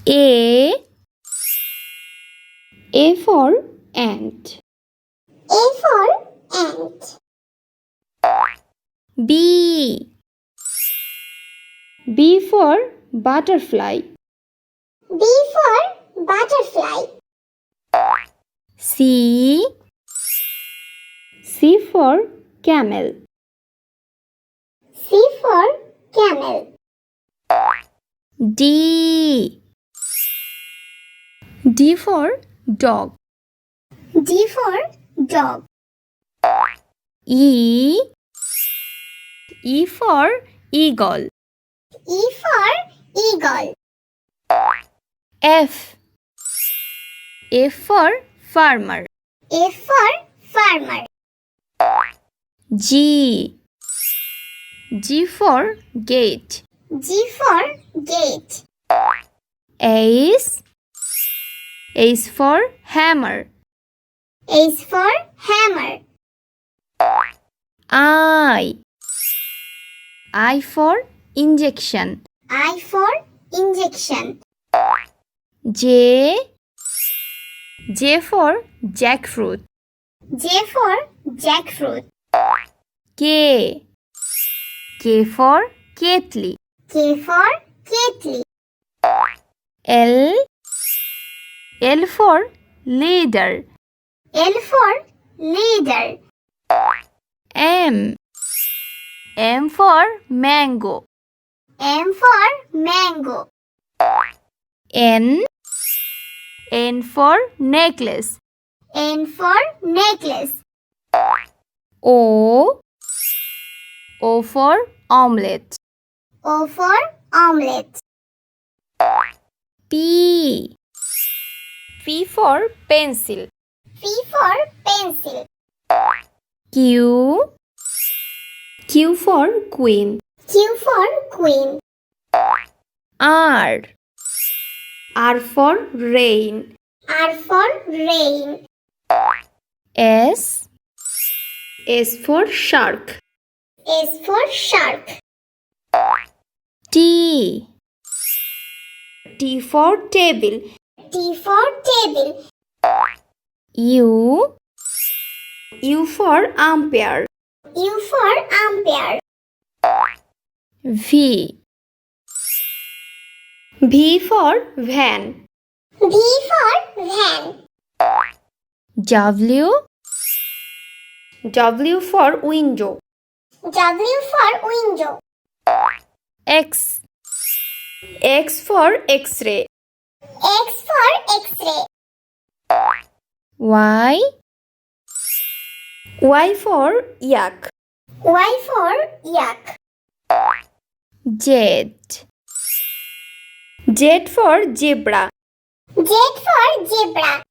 A for ant. A for ant. B for butterfly. B for butterfly. C for camel. C for camel. D for dog. D for dog. E for eagle. E for eagle. F for farmer. F for farmer. G for gate. G for gate. H for hammer. H for hammer. I for injection. I for injection. J for jackfruit. J for jackfruit. K for kettle. K for kettle. L for leader. L for leader. M for mango. M for mango. N for necklace. N for necklace. O for omelette. O for omelette. P for pencil. P for pencil. Q for queen. Q for queen. R for rain. R for rain. S for shark. S for shark. T for table. T for table. U for umpire. U for umpire. V for van. V for van. W for window. W for window. X for x-ray. X for x-ray. Y for yak. Y for yak. Z for zebra. Z for zebra.